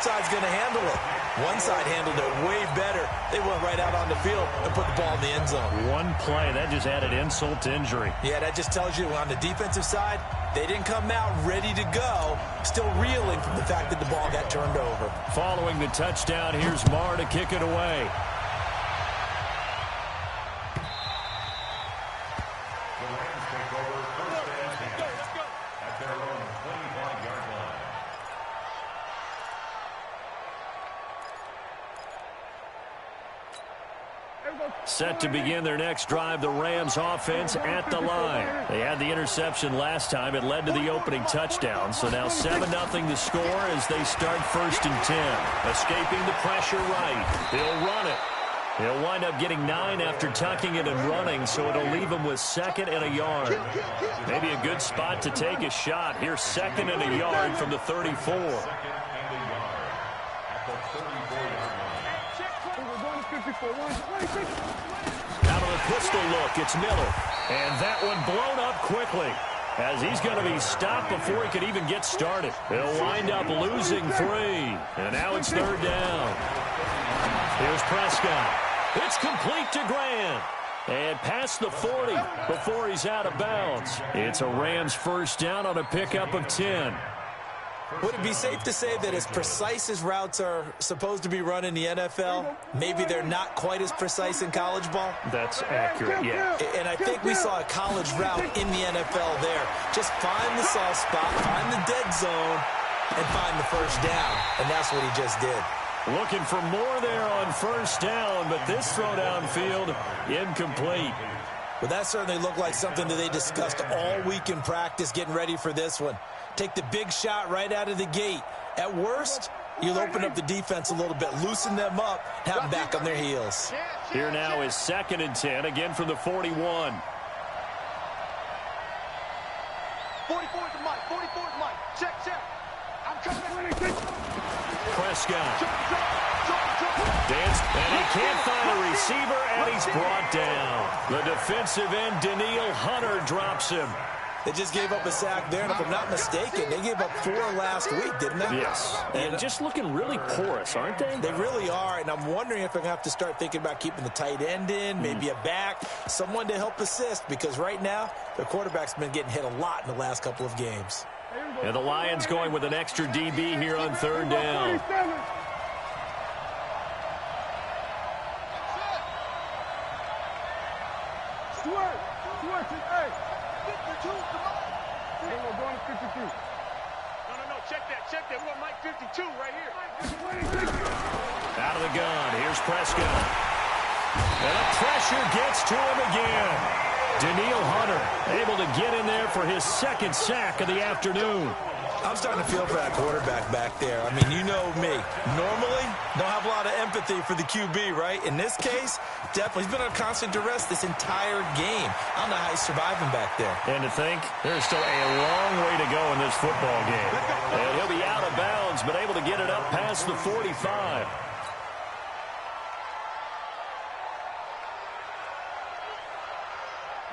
side's going to handle it. One side handled it way better. They went right out on the field and put the ball in the end zone. One play, that just added insult to injury. Yeah, that just tells you on the defensive side, they didn't come out ready to go, still reeling from the fact that the ball got turned over. Following the touchdown, here's Marr to kick it away. Set to begin their next drive, the Rams offense at the line. They had the interception last time. It led to the opening touchdown. So now 7-0 the score as they start 1st and 10. Escaping the pressure right. They'll run it. He'll wind up getting 9 after tucking it and running, so it'll leave him with 2nd and a yard. Maybe a good spot to take a shot. Here's 2nd and a yard from the 34. Out of the pistol look, it's Miller. And that one blown up quickly as he's going to be stopped before he could even get started. He'll wind up losing 3. And now it's 3rd down. Here's Prescott. It's complete to Grant. And past the 40 before he's out of bounds. It's a Rams 1st down on a pickup of 10. Would it be safe to say that as precise as routes are supposed to be run in the NFL, maybe they're not quite as precise in college ball? That's accurate, yeah. And I think we saw a college route in the NFL there. Just find the soft spot, find the dead zone, and find the 1st down. And that's what he just did. Looking for more there on 1st down, but this throw downfield incomplete. Well, that certainly looked like something that they discussed all week in practice getting ready for this one. Take the big shot right out of the gate. At worst, you'll open up the defense a little bit, loosen them up, have them back on their heels. Here now is 2nd and 10, again from the 41. 44 to Mike, 44 to Mike. Check. I'm coming. Prescott. Danced, and he can't find a receiver, and he's brought down. The defensive end, Danielle Hunter, drops him. They just gave up a sack there, and if I'm not mistaken, they gave up 4 last week, didn't they? Yes. And just looking really porous, aren't they? They really are, and I'm wondering if I'm going to have to start thinking about keeping the tight end in, maybe a back, someone to help assist, because right now, their quarterback's been getting hit a lot in the last couple of games. And the Lions going with an extra DB here on 3rd down. Check that. We want Mike 52 right here. Out of the gun. Here's Prescott. And the pressure gets to him again. Danielle Hunter able to get in there for his 2nd sack of the afternoon. I'm starting to feel for that quarterback back there. I mean, you know me. Normally, don't have a lot of empathy for the QB, right? In this case, definitely. He's been on constant duress this entire game. I don't know how he's surviving back there. And to think, there's still a long way to go in this football game. And he'll be out of bounds, but able to get it up past the 45.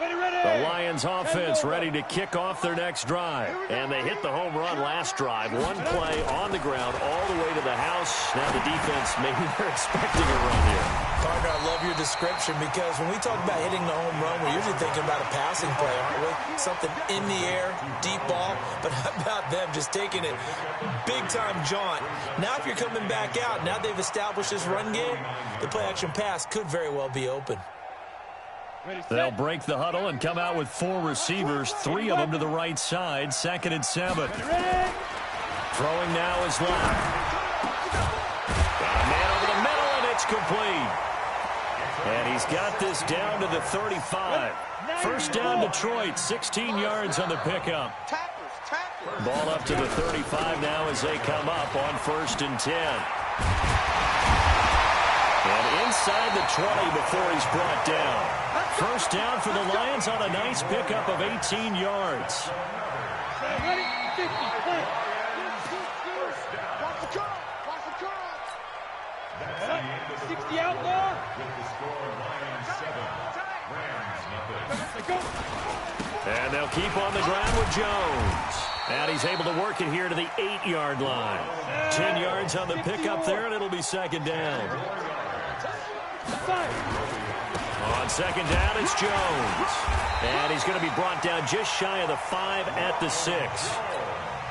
The Lions offense ready to kick off their next drive. And they hit the home run last drive. One play on the ground all the way to the house. Now the defense, maybe they're expecting a run here. Partner, I love your description because when we talk about hitting the home run, we're usually thinking about a passing play, aren't we? Something in the air, deep ball. But how about them just taking it big-time jaunt? Now if you're coming back out, now they've established this run game, the play-action pass could very well be open. They'll break the huddle and come out with 4 receivers, 3 of them to the right side, 2nd and 7. Throwing now is Locke. Got a man over the middle, and it's complete. And he's got this down to the 35. 1st down Detroit, 16 yards on the pickup. Ball up to the 35 now as they come up on 1st and 10. And inside the 20 before he's brought down. 1st down for the Lions on a nice pickup of 18 yards. And they'll keep on the ground with Jones. And he's able to work it here to the 8-yard line. 10 yards on the pickup there, and it'll be second down. On second down, it's Jones. And he's going to be brought down just shy of the 5 at the 6.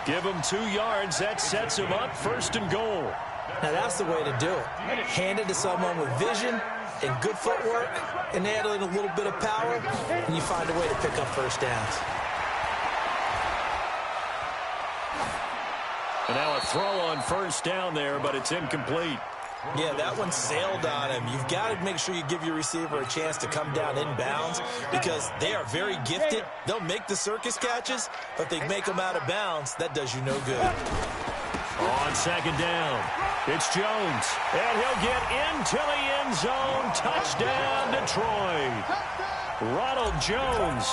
Give him 2 yards. That sets him up first and goal. Now, that's the way to do it. Hand it to someone with vision and good footwork, and add in a little bit of power, and you find a way to pick up first downs. And now a throw on first down there, but it's incomplete. Yeah, that one sailed on him. You've got to make sure you give your receiver a chance to come down inbounds because they are very gifted. They'll make the circus catches, but if they make them out of bounds, that does you no good. On second down, it's Jones, and he'll get into the end zone. Touchdown, Detroit. Ronald Jones,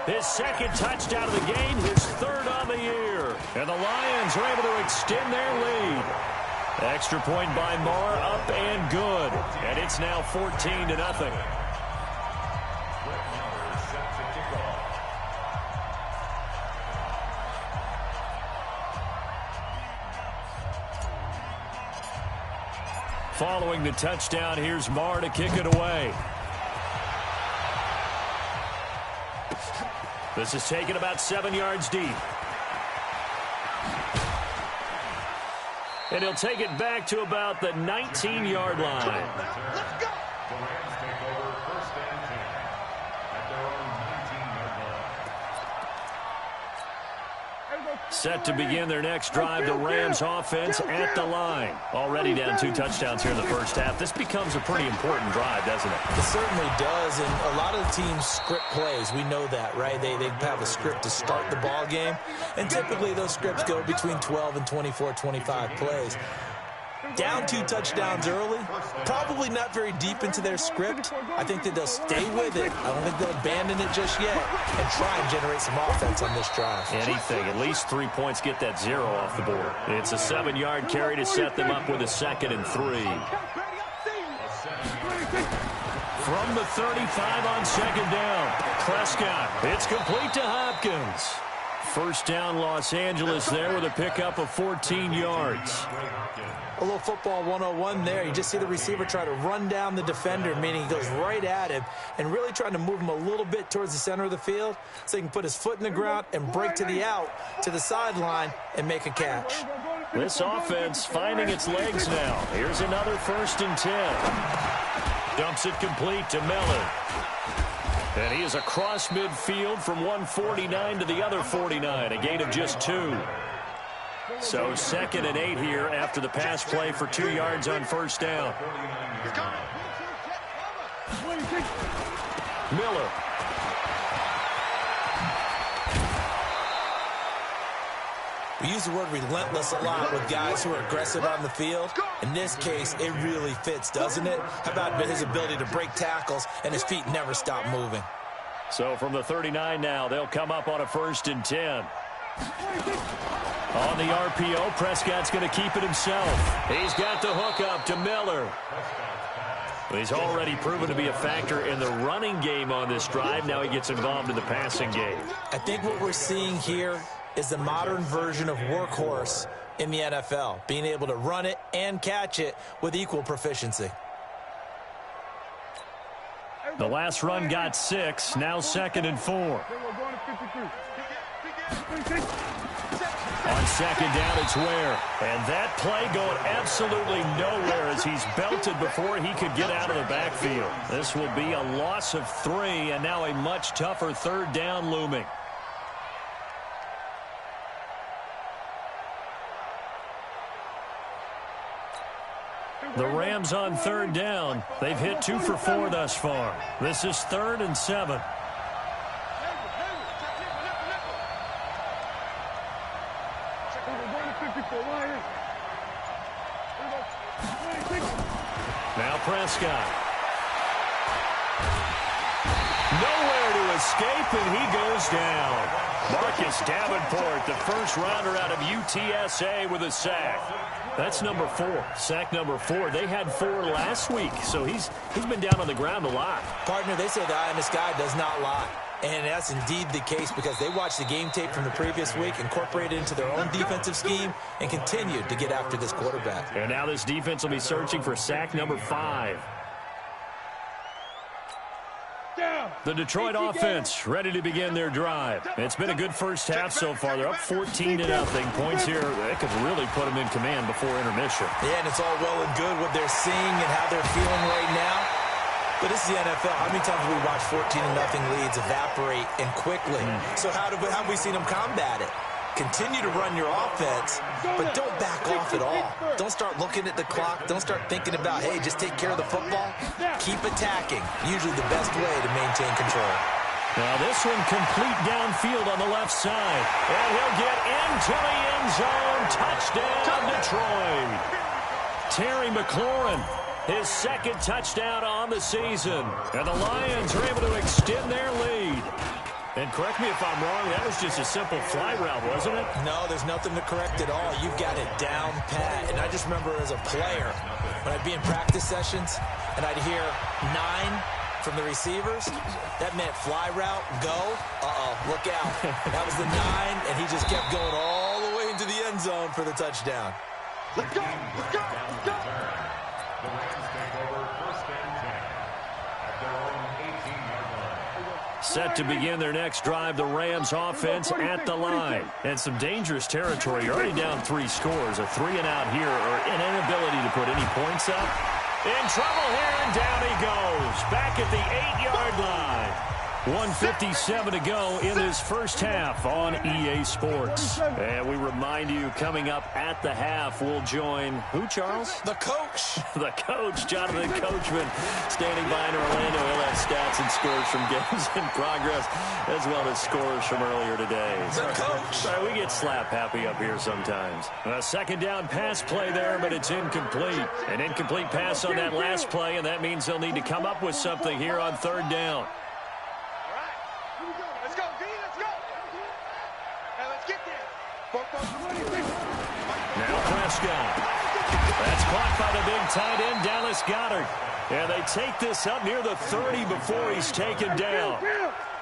his second touchdown of the game, his third on the year. And the Lions are able to extend their lead. Extra point by Marr, up and good. And it's now 14-0. Following the touchdown, here's Marr to kick it away. This is taken about 7 yards deep. And he'll take it back to about the 19-yard line. Let's go. Set to begin their next drive, the Rams offense at the line. Already down 2 touchdowns here in the first half. This becomes a pretty important drive, doesn't it? It certainly does, and a lot of the teams script plays. We know that, right? They have a script to start the ball game, and typically those scripts go between 12 and 24, 25 plays. Down 2 touchdowns early, probably not very deep into their script. I think that they'll stay with it. I don't think they'll abandon it just yet and try and generate some offense on this drive. Anything, at least 3 points, get that 0 off the board. It's a 7-yard carry to set them up with a 2nd and 3. From the 35 on second down, Prescott. It's complete to Hopkins. First down, Los Angeles there with a pickup of 14 yards. A little football 101 there. You just see the receiver try to run down the defender, meaning he goes right at him and really trying to move him a little bit towards the center of the field so he can put his foot in the ground and break to the out, to the sideline, and make a catch. This offense finding its legs now. Here's another 1st and 10. Dumps it complete to Miller. And he is across midfield from 149 to the other 49, a gain of just 2. So 2nd and 8 here after the pass play for 2 yards on first down. Miller. We use the word relentless a lot with guys who are aggressive on the field. In this case, it really fits, doesn't it? How about his ability to break tackles and his feet never stop moving? So from the 39 now, they'll come up on a 1st and 10. On the RPO, Prescott's going to keep it himself. He's got the hook up to Miller. He's already proven to be a factor in the running game on this drive. Now he gets involved in the passing game. I think what we're seeing here is the modern version of workhorse in the NFL, being able to run it and catch it with equal proficiency. The last run got 6, now 2nd and 4. On second down, it's Ware. And that play going absolutely nowhere as he's belted before he could get out of the backfield. This will be a loss of 3, and now a much tougher 3rd down looming. The Rams on 3rd down. They've hit 2 for 4 thus far. This is 3rd and 7. Now Prescott. Nowhere to escape, and he goes down. Marcus Davenport, the first rounder out of UTSA with a sack. That's number 4, sack number 4. They had 4 last week, so he's been down on the ground a lot. Partner, they say the eye in the sky does not lie. And that's indeed the case because they watched the game tape from the previous week, incorporated it into their own defensive scheme, and continued to get after this quarterback. And now this defense will be searching for sack number 5. The Detroit offense ready to begin their drive. It's been a good first half so far. They're up 14-0. Points here, they could really put them in command before intermission. Yeah, and it's all well and good what they're seeing and how they're feeling right now. But this is the NFL. How many times have we watched 14-0 leads evaporate and quickly? So how have we seen them combat it? Continue to run your offense, but don't back off at all. Don't start looking at the clock. Don't start thinking about, hey, just take care of the football. Keep attacking. Usually the best way to maintain control. Now this one complete downfield on the left side. And he'll get into the end zone. Touchdown, Detroit. Terry McLaurin, his second touchdown on the season. And the Lions are able to extend their lead. And correct me if I'm wrong, that was just a simple fly route, wasn't it? No, there's nothing to correct at all. You've got it down pat. And I just remember as a player, when I'd be in practice sessions, and I'd hear 9 from the receivers, that meant fly route, go, look out. That was the 9, and he just kept going all the way into the end zone for the touchdown. Let's go! Let's go! Let's go! Set to begin their next drive, the Rams offense at the line. And some dangerous territory. You're already down 3 scores. A 3-and-out here, or an inability to put any points up. In trouble here, and down he goes. Back at the 8-yard line. 1:57 to go in this first half on EA Sports. And we remind you, coming up at the half, we'll join who, Charles? The coach. The coach, Jonathan Coachman, standing by in Orlando. He'll have stats and scores from games in progress, as well as scores from earlier today. The coach. So we get slap happy up here sometimes. A second down pass play there, but it's incomplete. An incomplete pass on that last play, and that means they'll need to come up with something here on third down. Now Prescott. That's caught by the big tight end, Dallas Goedert. And they take this up near the 30 before he's taken down.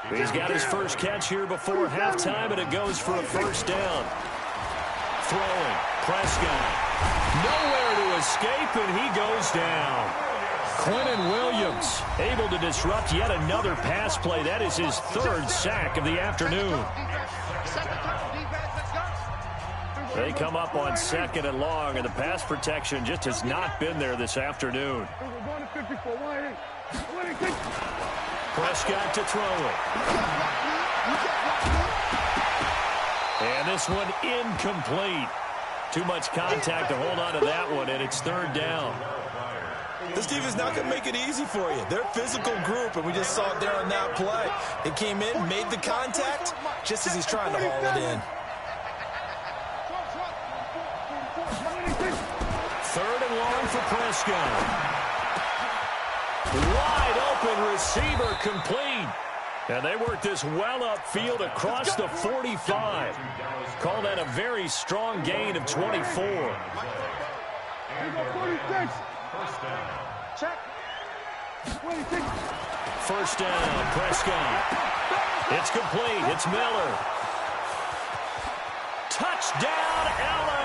He's got his first catch here before halftime, and it goes for a first down. Throwing. Prescott. Nowhere to escape, and he goes down. Quentin Williams able to disrupt yet another pass play. That is his 3rd sack of the afternoon. They come up on 2nd and long, and the pass protection just has not been there this afternoon. Prescott to throw it. And this one incomplete. Too much contact to hold on to that one, and it's 3rd down. This defense is not going to make it easy for you. They're a physical group, and we just saw it there on that play. They came in, made the contact, just as he's trying to haul it in. 3rd and long for Prescott. Wide open receiver complete. And they work this well upfield across the 45. Call that a very strong gain of 24. First down, Prescott. It's complete. It's Miller. Touchdown, LA!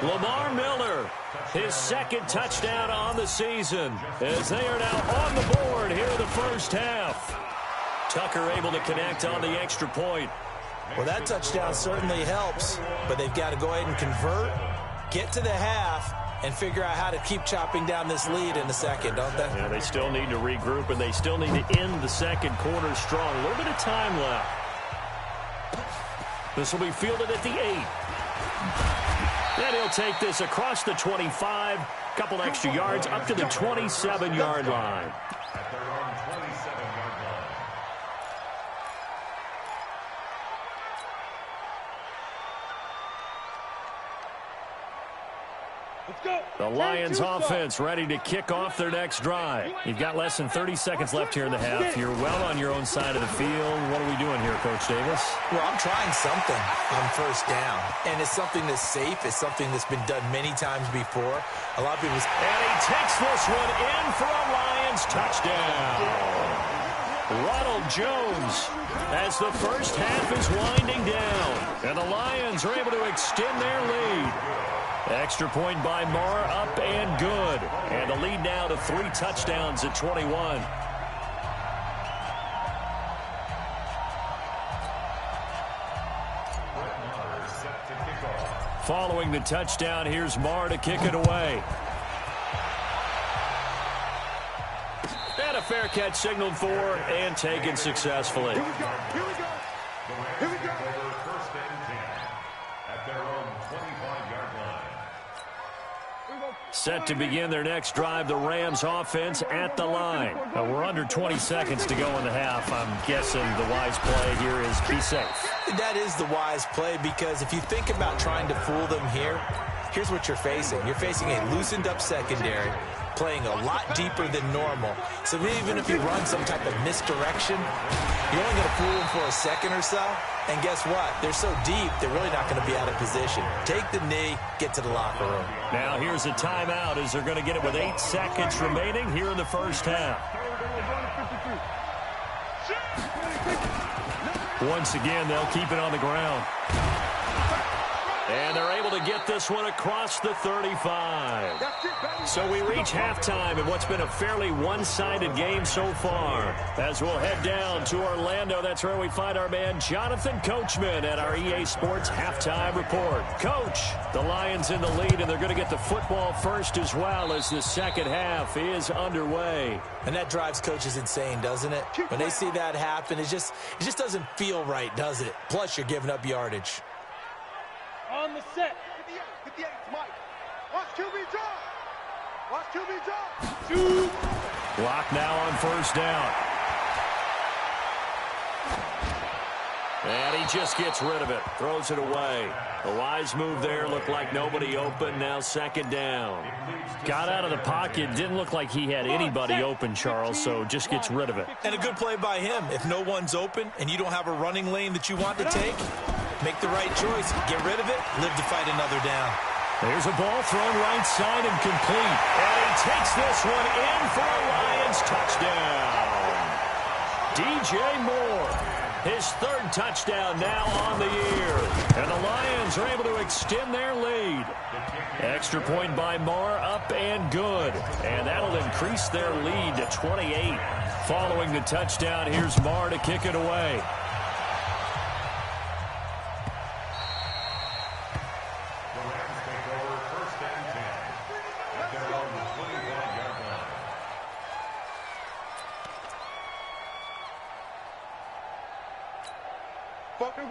Lamar Miller, his 2nd touchdown on the season, as they are now on the board here in the first half. Tucker able to connect on the extra point. Well, that touchdown certainly helps, but they've got to go ahead and convert, get to the half, and figure out how to keep chopping down this lead in the second, don't they? Yeah, they still need to regroup, and they still need to end the second quarter strong. A little bit of time left. This will be fielded at the 8. And he'll take this across the 25, couple extra yards, up to the 27-yard line. The Lions offense ready to kick off their next drive. You've got less than 30 seconds left here in the half. You're well on your own side of the field. What are we doing here, Coach Davis? Well, I'm trying something on first down. And it's something that's safe. It's something that's been done many times before. A lot of people... And he takes this one in for a Lions touchdown. Ronald Jones, as the first half is winding down. And the Lions are able to extend their lead. Extra point by Marr, up and good. And the lead now to 3 touchdowns at 21. Following the touchdown, here's Marr to kick it away. And a fair catch signaled for and taken successfully. Here we go. Here we go. Here we go. First and 10 at their own 25-yard line. Set to begin their next drive, the Rams offense at the line. Now, we're under 20 seconds to go in the half. I'm guessing the wise play here is be safe. That is the wise play, because if you think about trying to fool them here, here's what you're facing. You're facing a loosened up secondary, playing a lot deeper than normal. So even if you run some type of misdirection, you're only going to fool them for a second or so. And guess what? They're so deep, they're really not going to be out of position. Take the knee, get to the locker room. Now here's a timeout as they're going to get it with 8 seconds remaining here in the first half. Once again, they'll keep it on the ground. And they're able to get this one across the 35. So we reach halftime in what's been a fairly one-sided game so far. As we'll head down to Orlando, that's where we find our man Jonathan Coachman at our EA Sports Halftime Report. Coach, the Lions in the lead, and they're going to get the football first as well as the second half is underway. And that drives coaches insane, doesn't it? When they see that happen, it just doesn't feel right, does it? Plus, you're giving up yardage. On the set. 58, Mike. Watch QB draw. Watch QB draw. Shoot. Block now on first down. And he just gets rid of it. Throws it away. A wise move there. Looked like nobody open. Now second down. Got out of the pocket. Didn't look like he had anybody open, Charles, so just gets rid of it. And a good play by him. If no one's open and you don't have a running lane that you want to take, make the right choice. Get rid of it. Live to fight another down. There's a ball thrown right side and complete. And he takes this one in for a Lions touchdown. DJ Moore, his 3rd touchdown now on the year. And the Lions are able to extend their lead. Extra point by Marr, up and good. And that'll increase their lead to 28. Following the touchdown, here's Marr to kick it away.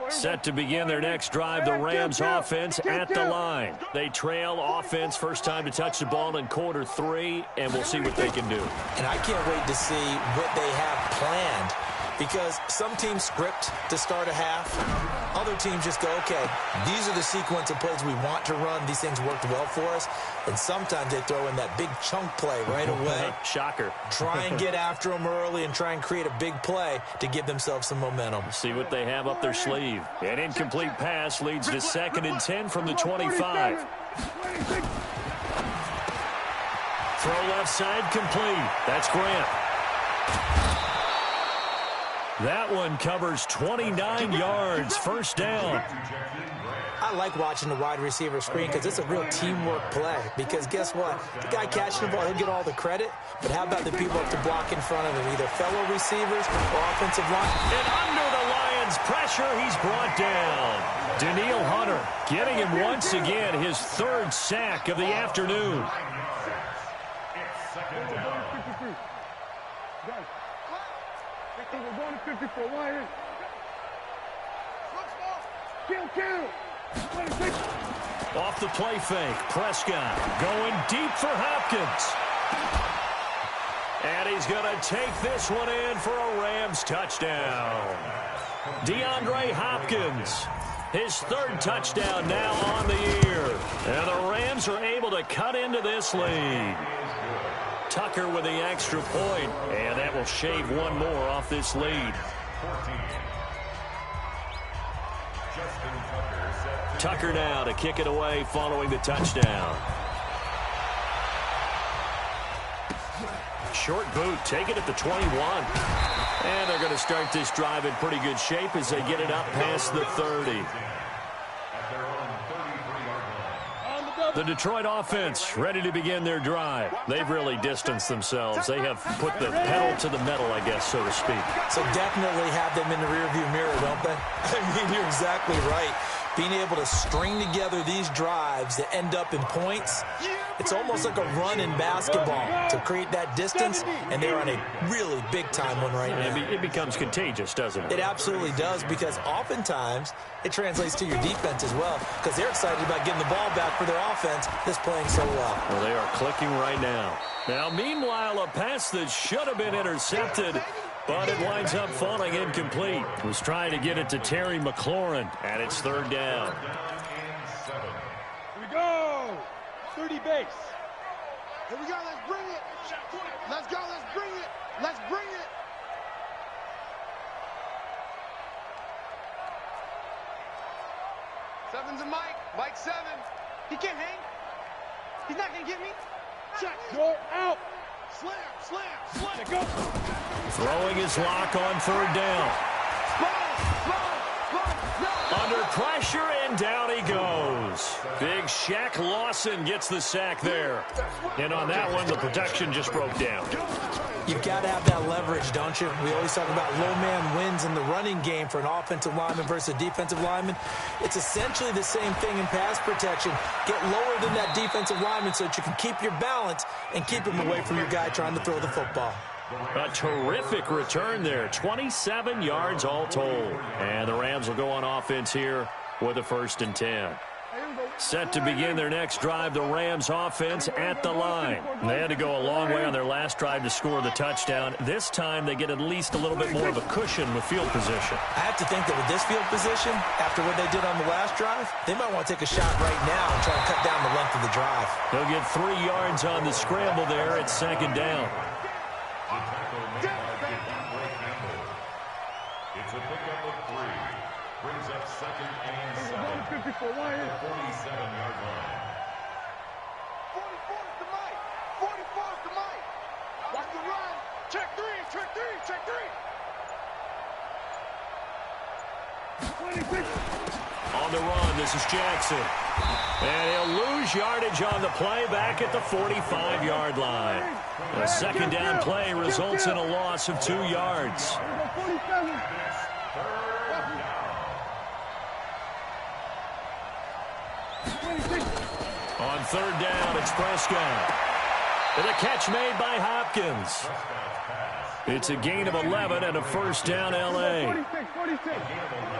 Set to begin their next drive, the Rams offense at the line. They trail offense, first time to touch the ball in quarter 3, and we'll see what they can do. And I can't wait to see what they have planned, because some teams script to start a half. Other teams just go, okay, these are the sequence of plays we want to run. These things worked well for us. And sometimes they throw in that big chunk play right away. Shocker. Try and get after them early and try and create a big play to give themselves some momentum. See what they have up their sleeve. An incomplete pass leads to 2nd and 10 from the 25. Throw left side complete. That's Grant. That one covers 29 yards, first down. I like watching the wide receiver screen because it's a real teamwork play. Because guess what? The guy catching the ball, he'll get all the credit. But how about the people up to block in front of him, either fellow receivers or offensive line? And under the Lions' pressure, he's brought down. Danielle Hunter getting him once again, his 3rd sack of the afternoon. We're going to 54. Why? Off the play fake, Prescott going deep for Hopkins. And he's going to take this one in for a Rams touchdown. DeAndre Hopkins, his 3rd touchdown now on the year. And the Rams are able to cut into this lead. Tucker with the extra point, and that will shave one more off this lead. Tucker now to kick it away following the touchdown. Short boot, take it at the 21. And they're going to start this drive in pretty good shape as they get it up past the 30. The Detroit offense ready to begin their drive. They've really distanced themselves. They have put the pedal to the metal, I guess, so to speak. So definitely have them in the rearview mirror, don't they? I mean, you're exactly right. Being able to string together these drives that end up in points, it's almost like a run in basketball to create that distance, and they're on a really big-time one right now. It becomes contagious, doesn't it? It absolutely does, because oftentimes it translates to your defense as well, because they're excited about getting the ball back for their offense that's playing so well. Well, they are clicking right now. Now, meanwhile, a pass that should have been intercepted, but it winds up falling incomplete. Was trying to get it to Terry McLaurin, and it's third down. Here we go. 30 base. Here we go. Let's bring it. Let's go. Let's bring it. Let's bring it. Seven's a Mike. Mike 7. He can't hang. He's not going to get me. Check. You're out. Slam, slam, slam. Go. Throwing his lock on third down. Under pressure, and down he goes. Big Shaq Lawson gets the sack there. And on that one, the protection just broke down. You've got to have that leverage, don't you? We always talk about low man wins in the running game for an offensive lineman versus a defensive lineman. It's essentially the same thing in pass protection. Get lower than that defensive lineman so that you can keep your balance and keep him away from your guy trying to throw the football. A terrific return there. 27 yards all told. And the Rams will go on offense here with a 1st and 10. Set to begin their next drive, the Rams offense at the line. They had to go a long way on their last drive to score the touchdown. This time they get at least a little bit more of a cushion with field position. I have to think that with this field position, after what they did on the last drive, they might want to take a shot right now and try and cut down the length of the drive. They'll get 3 yards on the scramble there at 2nd down. It's a pickup of 3. Brings up 2nd and 7. 47-yard line. 44's the Mike. 44's the Mike. Watch the run. Check 3. Check 3. Check 3. On the run, this is Jackson. And he'll lose yardage on the play back at the 45-yard line. A 2nd down play results in a loss of 2 yards. On 3rd down, it's Prescott. And a catch made by Hopkins. It's a gain of 11 and a 1st down, L.A.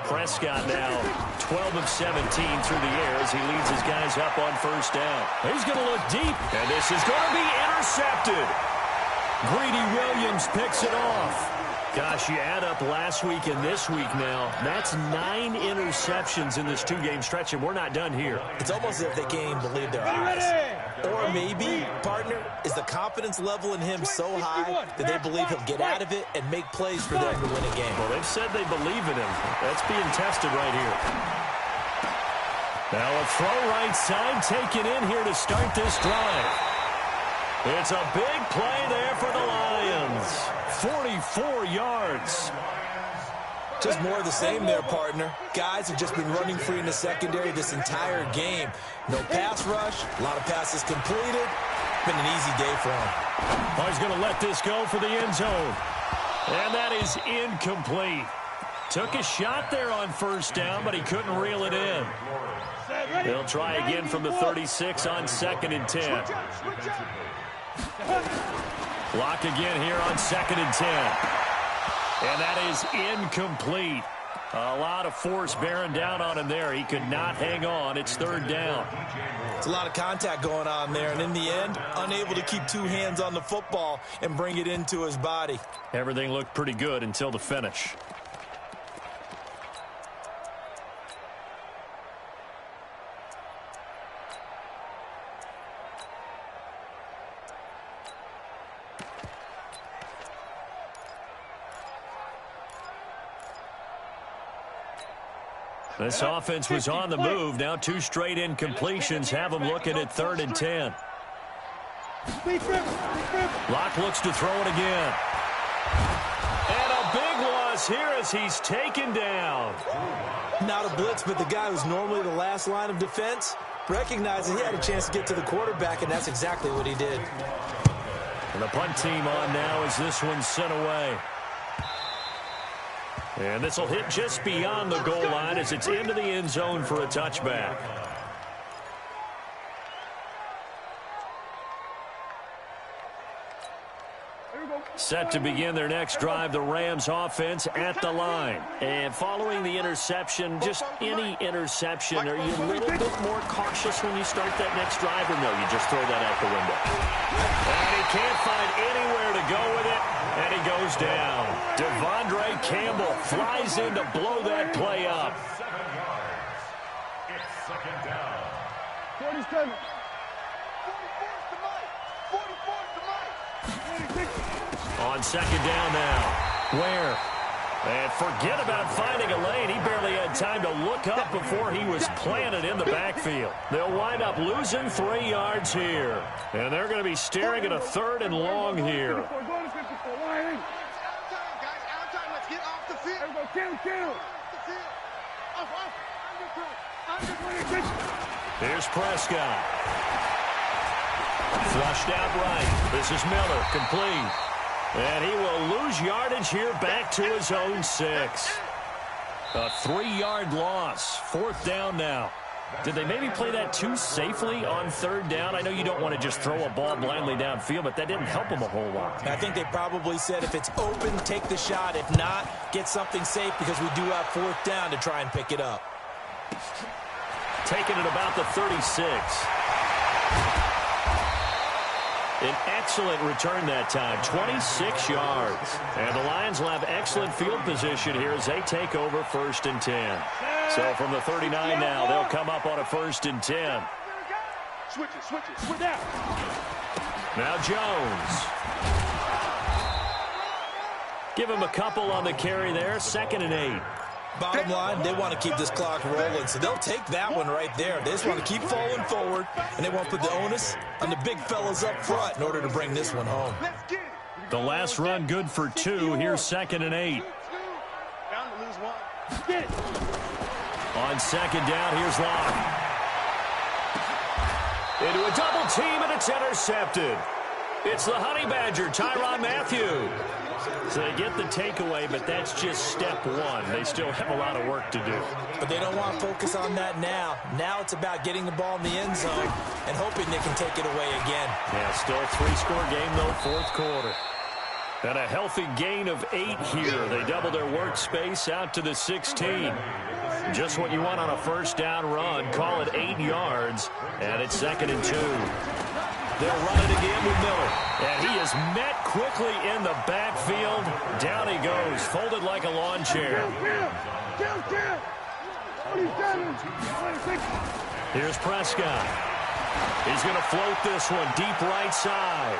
Prescott now 12 of 17 through the air as he leads his guys up on 1st down. He's going to look deep, and this is going to be intercepted. Greedy Williams picks it off. Gosh, you add up last week and this week now, that's 9 interceptions in this 2-game stretch, and we're not done here. It's almost as if they can't even believe their eyes. Or maybe, partner, is the confidence level in him so high that they believe he'll get out of it and make plays for them to win a game. Well, they've said they believe in him. That's being tested right here. Now a throw right side taken in here to start this drive. It's a big play there for the Lions. 44 yards. Just more of the same there, partner. Guys have just been running free in the secondary this entire game. No pass rush, a lot of passes completed. Been an easy day for him. Oh, he's going to let this go for the end zone. And that is incomplete. Took a shot there on 1st down, but he couldn't reel it in. They'll try again from the 36 on 2nd and 10. Block again here on 2nd and 10. And that is incomplete. A lot of force bearing down on him there. He could not hang on. It's 3rd down. It's a lot of contact going on there, and in the end, unable to keep 2 hands on the football and bring it into his body. Everything looked pretty good until the finish. This offense was on the move. Now 2 straight incompletions have them looking at 3rd and 10. Locke looks to throw it again. And a big loss here as he's taken down. Not a blitz, but the guy who's normally the last line of defense recognized that he had a chance to get to the quarterback, and that's exactly what he did. And the punt team on now as this one's sent away. And this will hit just beyond the goal line as it's into the end zone for a touchback. Set to begin their next drive, the Rams offense at the line. And following the interception, just any interception, are you a little bit more cautious when you start that next drive, or no, you just throw that out the window? And he can't find anywhere to go with it, and he goes down. Devondre Campbell flies in to blow that play up. 7 yards. It's second down. 47. 44's to Mike. 44's to Mike. 26. On second down now. Ware. And forget about finding a lane. He barely had time to look up before he was planted in the backfield. They'll wind up losing 3 yards here. And they're going to be staring at a 3rd and long here. Out of time, guys. Out of time. Let's get off the field. Kill. Off the field. Off. Under 26. Here's Prescott. Flushed out right. This is Miller. Complete. And he will lose yardage here back to his own 6. A 3-yard loss. 4th down now. Did they maybe play that too safely on 3rd down? I know you don't want to just throw a ball blindly downfield, but that didn't help them a whole lot. I think they probably said if it's open, take the shot. If not, get something safe because we do have 4th down to try and pick it up. Taking it about the 36. An excellent return that time, 26 yards. And the Lions will have excellent field position here as they take over 1st and 10. So from the 39 now, they'll come up on a 1st and 10. Switch it out. Now Jones. Give him a couple on the carry there, 2nd and 8. Bottom line, they want to keep this clock rolling, so they'll take that one right there. They just want to keep falling forward, and they want to put the onus on the big fellas up front in order to bring this one home. The last run good for 2. Here's 2nd and 8. Bound to lose 1. Get it. On 2nd down, here's Locke. Into a double team, and it's intercepted. It's the Honey Badger, Tyrann Mathieu. So they get the takeaway, but that's just step 1. They still have a lot of work to do. But they don't want to focus on that now. Now it's about getting the ball in the end zone and hoping they can take it away again. Yeah, still a 3-score game, though, 4th quarter. And a healthy gain of 8 here. They double their workspace out to the 16. Just what you want on a 1st down run. Call it 8 yards, and it's 2nd and 2. They'll run it again with Miller. And he is met quickly in the backfield. Down he goes, folded like a lawn chair. Here's Prescott. He's going to float this one deep right side.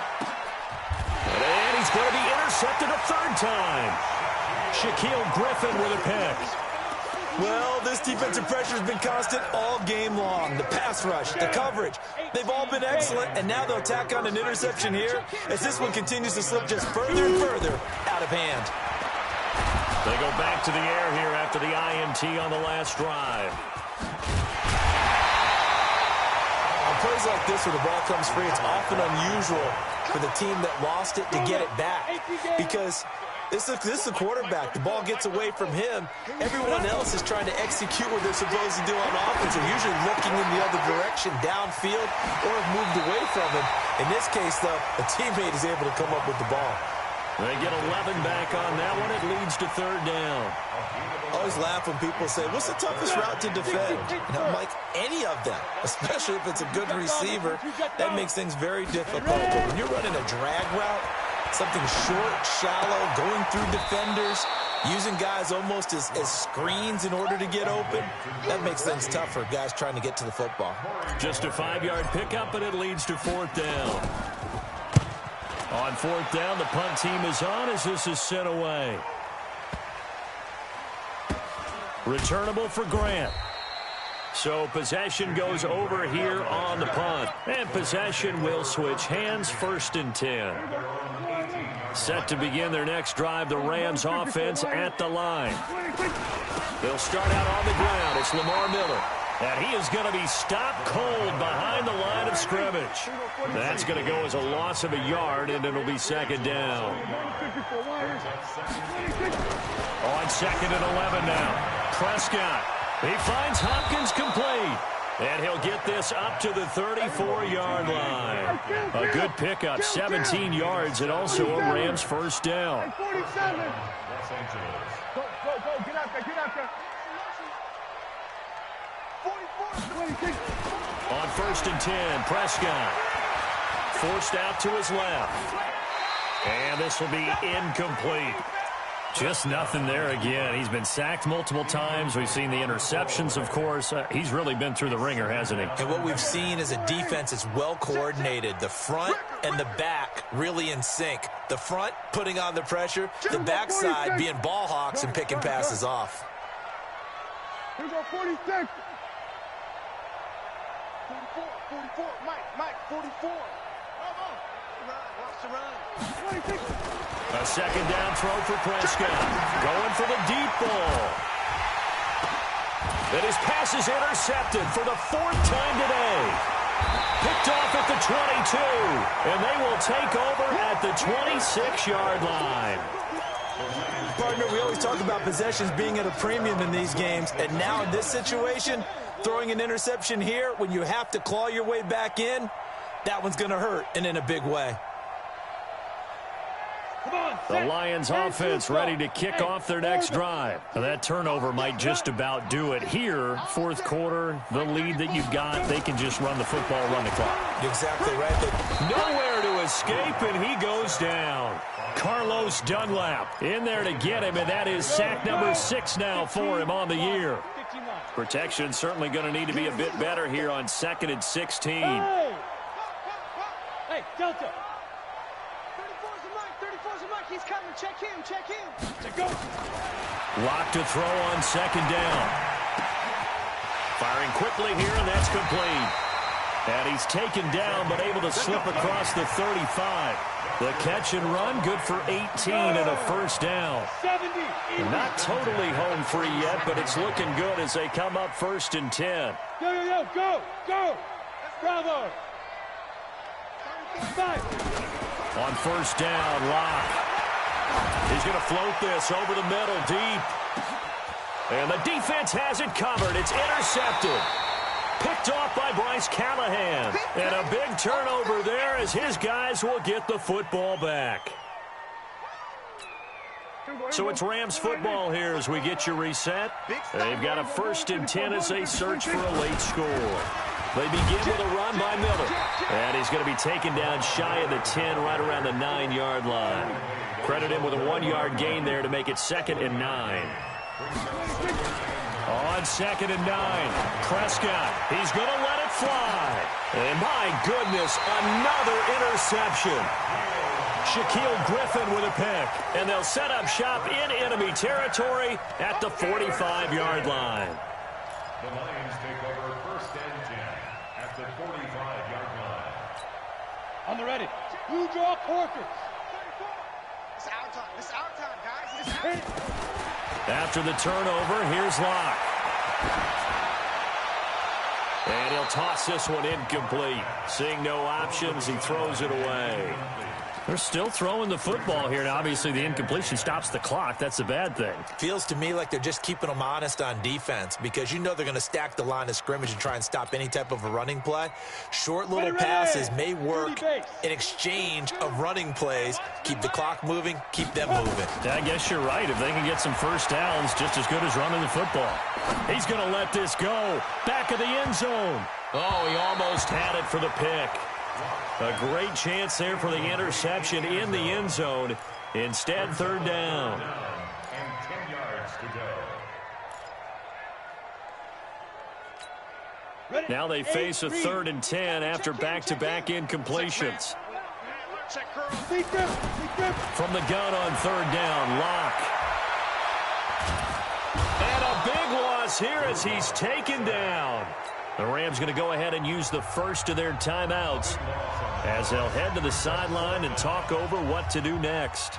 And he's going to be intercepted a 3rd time. Shaquill Griffin with a pick. Well, this defensive pressure has been constant all game long. The pass rush, the coverage, they've all been excellent, and now they'll tack on an interception here as this one continues to slip just further and further out of hand. They go back to the air here after the INT on the last drive. On plays like this where the ball comes free, it's often unusual for the team that lost it to get it back because this is a quarterback. The ball gets away from him. Everyone else is trying to execute what they're supposed to do on offense. They're usually looking in the other direction, downfield, or have moved away from him. In this case, though, a teammate is able to come up with the ball. They get 11 back on that one. It leads to 3rd down. I always laugh when people say, what's the toughest route to defend? And I'm like, any of them, especially if it's a good receiver. That makes things very difficult. But when you're running a drag route, something short, shallow, going through defenders, using guys almost as screens in order to get open, that makes things tough for guys trying to get to the football. Just a 5-yard pickup, and it leads to 4th down. On 4th down, the punt team is on as this is sent away. Returnable for Grant. So possession goes over here on the punt. And possession will switch hands, 1st and 10. Set to begin their next drive, the Rams offense at the line. They'll start out on the ground. It's Lamar Miller. And he is going to be stopped cold behind the line of scrimmage. That's going to go as a loss of a yard, and it'll be 2nd down. On 2nd and 11 now. Prescott. He finds Hopkins complete. And he'll get this up to the 34-yard line. A good pickup, 17 yards, and also a Rams 1st down. 47. Go, get out there, get out there. 44. On 1st and 10, Prescott. Forced out to his left. And this will be incomplete. Just nothing there again. He's been sacked multiple times. We've seen the interceptions, of course. He's really been through the ringer, hasn't he? And what we've seen is a defense that's well coordinated. The front and the back really in sync. The front putting on the pressure. The backside being ball hawks and picking passes off. Here we go, 46. 44, Mike, 44. Watch the run. 26. A 2nd down throw for Prescott. Going for the deep ball. And his pass is intercepted for the 4th time today. Picked off at the 22. And they will take over at the 26-yard line. Partner, we always talk about possessions being at a premium in these games. And now in this situation, throwing an interception here when you have to claw your way back in, that one's going to hurt, and in a big way. The Lions offense ready to kick off their next drive. Now, that turnover might just about do it here. 4th quarter, the lead that you've got, they can just run the football, run the clock. You're exactly right. Nowhere to escape, and he goes down. Carlos Dunlap in there to get him, and that is sack number 6 now for him on the year. Protection certainly going to need to be a bit better here on 2nd and 16. Hey, Delta. He's coming. Check him. To go. Lock to throw on 2nd down. Firing quickly here, and that's complete. And he's taken down, but able to slip across the 35. The catch and run, good for 18 and a 1st down. 70. Not totally home free yet, but it's looking good as they come up 1st and 10. Go. Bravo. 5. On 1st down, Locke. He's going to float this over the middle, deep. And the defense has it covered. It's intercepted. Picked off by Bryce Callahan. And a big turnover there as his guys will get the football back. So it's Rams football here as we get you reset. They've got a 1st and 10 as they search for a late score. They begin with a run by Miller. And he's going to be taken down shy of the 10, right around the 9-yard line. Credit him with a 1-yard gain there to make it 2nd and 9. On 2nd and 9, Prescott. He's going to let it fly. And my goodness, another interception. Shaquille Griffin with a pick. And they'll set up shop in enemy territory at the 45-yard line. The Lions take over 1st and 10 at the 45-yard line. On the ready. Blue draw quarters. It's our time, guys. It's our time. After the turnover, here's Locke. And he'll toss this one incomplete. Seeing no options, he throws it away. They're still throwing the football here. Now, obviously, the incompletion stops the clock. That's a bad thing. Feels to me like they're just keeping them honest on defense because you know they're going to stack the line of scrimmage and try and stop any type of a running play. Short little passes may work in exchange of running plays. Keep the clock moving, keep them moving. I guess you're right. If they can get some 1st downs, just as good as running the football. He's going to let this go. Back of the end zone. Oh, he almost had it for the pick. A great chance there for the interception in the end zone. Instead, 3rd down. And 10 yards to go. Now they face a 3rd and 10 after back-to-back incompletions. From the gun on 3rd down, Locke. And a big loss loss here as he's taken down. The Rams going to go ahead and use the first of their timeouts as they'll head to the sideline and talk over what to do next.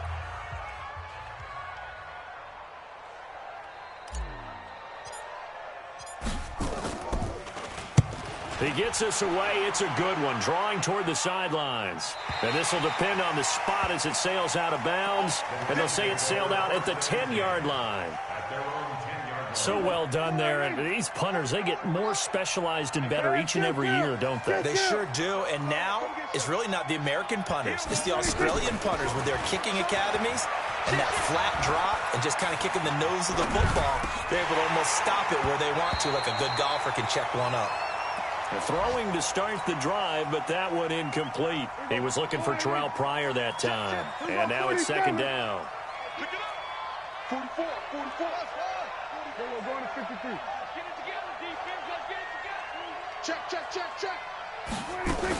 He gets us away. It's a good one, drawing toward the sidelines. And this will depend on the spot as it sails out of bounds. And they'll say it sailed out at the 10-yard line. So well done there. And these punters, they get more specialized and better each and every year, don't they? They sure do. And now it's really not the American punters. It's the Australian punters with their kicking academies and that flat drop and just kind of kicking the nose of the football. They're able to almost stop it where they want to, like a good golfer can check one up. Throwing to start the drive, but that one incomplete. He was looking for Terrell Pryor that time. And now it's second down. 44, 44. Okay, we're going to 53. Let's get it together, defense. Let's get it together. Check, check, check, check. 26.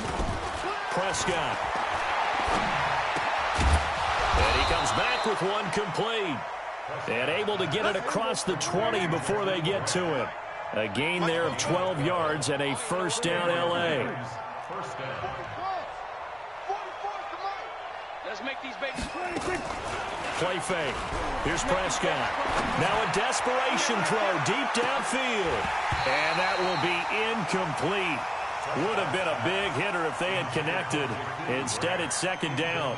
Prescott. And he comes back with one complete. And able to get it across the 20 before they get to it. A gain there of 12 yards and a first down, L.A. Let's make these babies 26. Play fake. Here's Prescott. Now a desperation throw deep downfield. And that will be incomplete. Would have been a big hitter if they had connected. Instead, it's second down.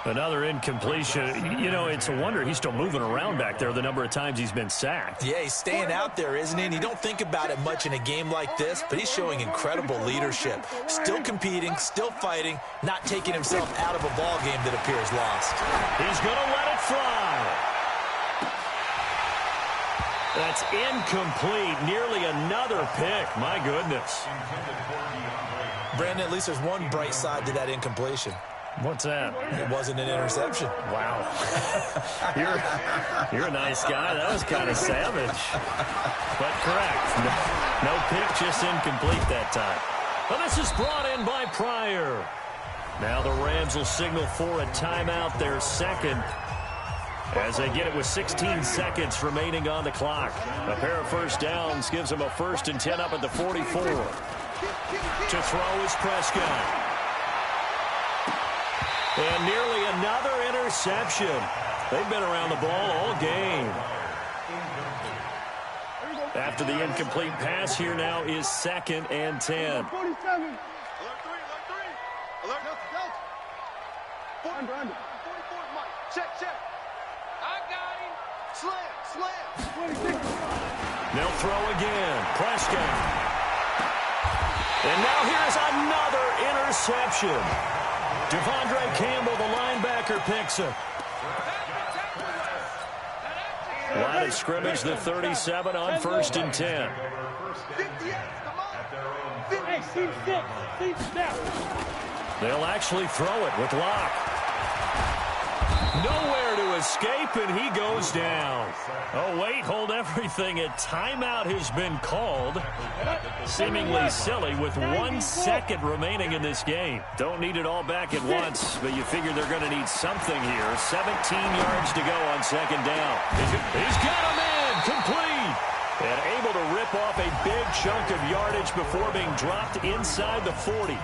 Another incompletion. You know, it's a wonder he's still moving around back there the number of times he's been sacked. Yeah, he's staying out there, isn't he? And you don't think about it much in a game like this, but he's showing incredible leadership. Still competing, still fighting, not taking himself out of a ball game that appears lost. He's going to let it fly. That's incomplete. Nearly another pick. My goodness. Brandon, at least there's one bright side to that incompletion. What's that? It wasn't an interception. Wow. You're a nice guy. That was kind of savage. But correct. No pick, just incomplete that time. Well, this is brought in by Pryor. Now the Rams will signal for a timeout, their second, as they get it with 16 seconds remaining on the clock. A pair of first downs gives them a 1st and 10 up at the 44. To throw is Prescott. And nearly another interception. They've been around the ball all game. After the incomplete pass, here now is 2nd and 10. 47. Alert 3, alert 3. Alert, Delta. 44, Mike. Check, check. I got him. Slam, slam. 26. They'll throw again. Prescott. And now here's another interception. Devondre Campbell, the linebacker, picks it. Line of scrimmage, the 37 on 1st and 10. 58, come on. Hey, seat 6. They'll actually throw it with Locke. Nowhere to escape, and he goes down. Oh, wait, hold everything. A timeout has been called. Seemingly silly with 1 second remaining in this game. Don't need it all back at once, but you figure they're going to need something here. 17 yards to go on 2nd down. He's got him in, complete. And able to rip off a big chunk of yardage before being dropped inside the 40.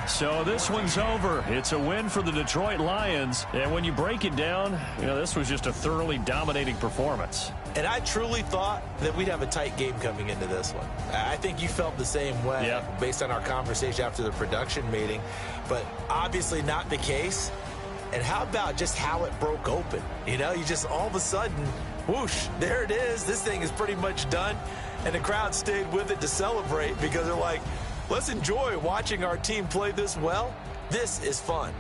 So this one's over. It's a win for the Detroit Lions. And when you break it down, you know, this was just a thoroughly dominating performance. And I truly thought that we'd have a tight game coming into this one. I think you felt the same way based on our conversation after the production meeting. But obviously not the case. And how about just how it broke open? You know, you just all of a sudden, whoosh, there it is. This thing is pretty much done. And the crowd stayed with it to celebrate because they're like, let's enjoy watching our team play this well. This is fun.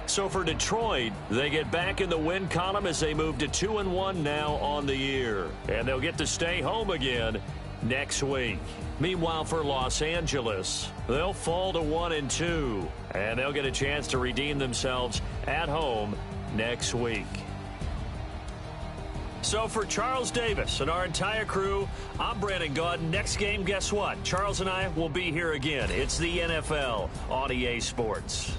So for Detroit, they get back in the win column as they move to 2-1 now on the year. And they'll get to stay home again next week. Meanwhile, for Los Angeles, they'll fall to 1-2. And they'll get a chance to redeem themselves at home next week. So for Charles Davis and our entire crew, I'm Brandon Gaudin. Next game, guess what? Charles and I will be here again. It's the NFL on EA Sports.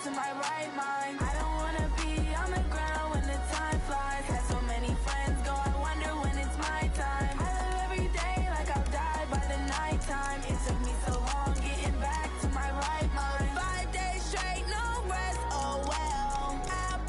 to my right mind. I don't wanna be on the ground when the time flies. Had so many friends go, I wonder when it's my time. I live every day like I'll die by the nighttime. It took me so long getting back to my right mind. 5 days straight, no rest, oh well. I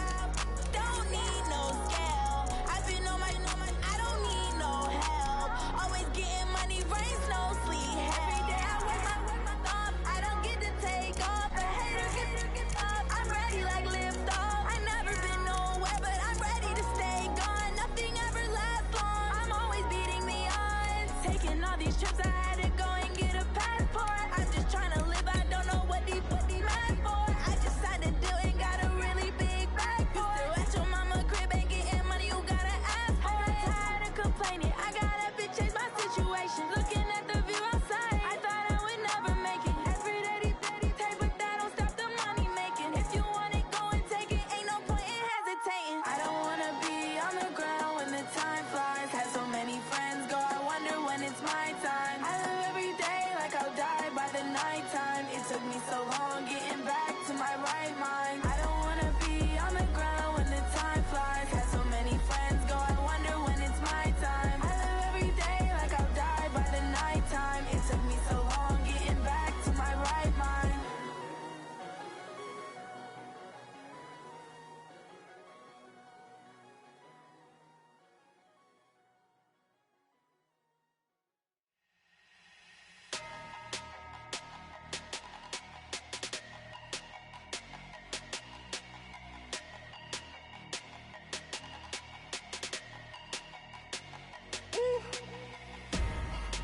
don't need no scale. I've been on my, I don't need no help. Always getting money, rains, no sleep. Every day I work my thumb. I don't get to take off. A hater get up. I'm ready like lift off. I never been nowhere, but I'm ready to stay gone. Nothing ever lasts long. I'm always beating the odds. Taking all these trips, I had to go and get a passport. I'm just trying to live. I don't know what these mad for. I just signed a deal and got a really big bag for it. Still at your mama crib ain't getting money, you gotta ask for it. I'm tired of complaining. I gotta change my situation. Looking at the view outside, I thought I would never make it. Every day they take, but that don't stop the money making. If you want it, go and take it. Ain't no point in hesitating. I don't wanna be on the ground when the time flies. Had so many friends go, I wonder when it's my time. I live every day like I'll die by the nighttime. It took me so long getting back to my right mind. I don't wanna be on the ground when the time flies. Had so many friends go, I wonder when it's my time. I live every day like I'll die by the nighttime. It took me so long getting back to my right mind.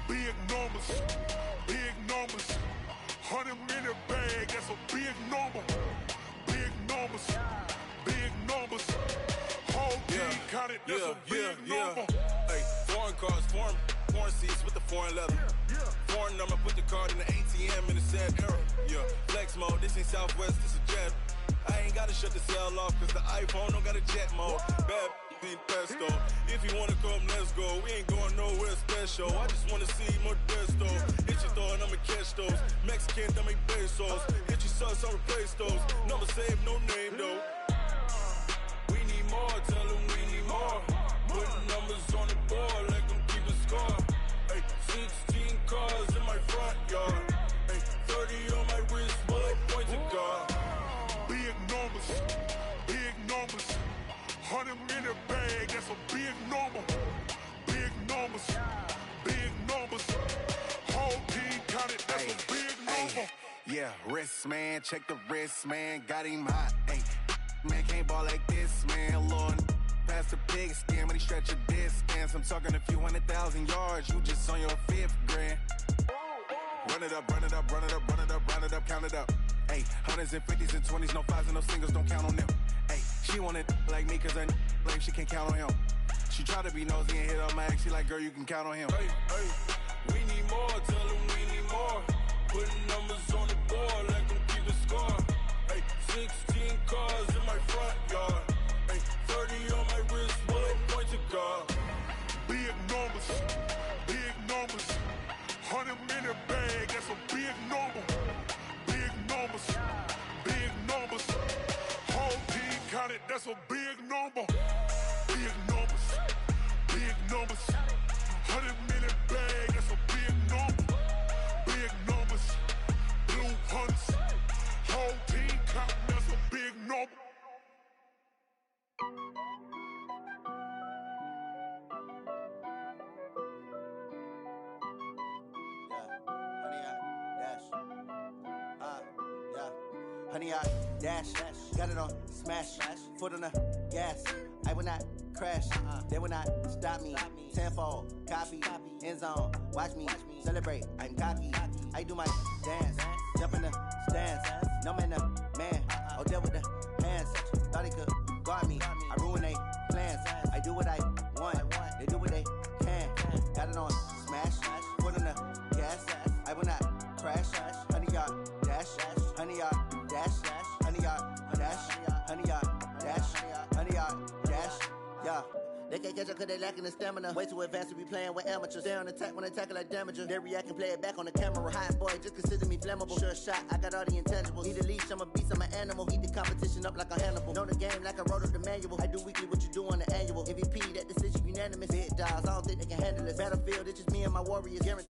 Big numbers, big numbers. 100 in a bag, that's a big number. Big numbers, big numbers. Whole team counted, that's a big number. Hey, foreign cars, foreign seats with the foreign leather. Foreign number, put the card in the ATM in the sad era. Yeah, flex mode, this ain't Southwest, this a jet. I ain't gotta shut the cell off, cause the iPhone don't got a jet mode. Bad ain't pesto. If you wanna come, let's go. We ain't going nowhere special. I just wanna see Modesto. Hit your thought, I'ma catch those. Mexican, that make pesos. Hit your sus, I'll replace those. Number saved, no name though. We need more, tell them we need more. Putting numbers on the board like I'm keeping score. Hey, 16 cars in my front yard. Hey, 30 on my wrist, bullet point to God. Big numbers, big numbers. 100 in a bag, that's a big number. Big numbers, big numbers. Whole team counted, that's a big number. Yeah, wrist man, check the wrist man, got him hot. Ay, man can't ball like this, man. Lord, past the pig skin, but he stretch a distance. I'm talking a few 100,000 yards, you just on your 5th grand. Run it up, run it up, run it up, run it up, round it up, count it up. Ay, 100s and 50s and 20s, no 5s and no singles, don't count on them. Ay, she want it like me, cause her like she can't count on him. She try to be nosy and hit on my ex, she like, girl, you can count on him. Hey, hey, we need more, tell them we need more. Putting numbers on the board like I'm keeping score. Hey, 16 cars in my front yard. Hey, 30 on my wrist, bullet point to God. Big numbers, big numbers. 100 in a bag, that's a big number. Big numbers, big numbers. Whole team counted, that's a big number. Big numbers, big numbers. 100 in a bag, that's a big number. Big numbers, blue hunts. Whole team counting, that's a big number. Honey, I dash, got it on smash, foot on the gas. I will not crash, they will not stop me. Tenfold, copy, end zone, watch me celebrate. I'm cocky, I do my dance, jump in the stands. No man, man, oh, deal with the hands. Thought he could guard me, I ruin they plans. I do what I want, they do what they can. Got it on smash, foot on the gas. I will not crash, honey, y'all dash, honey, y'all dash, honey, y'all dash, honey, y'all dash, honey, y'all dash, yeah. They can't catch up cause they lacking the stamina. Way too advanced to be playing with amateurs. Stay on attack when they tackle like damager. They react and play it back on the camera. Hot boy, just consider me flammable. Sure shot, I got all the intangibles. Need a leash, I'm a beast, I'm an animal. Eat the competition up like a Hannibal. Know the game like I wrote up the manual. I do weekly what you do on the annual. MVP, that decision unanimous. Big dogs, I don't think they can handle this. Battlefield, it's just me and my warriors. Guaranteed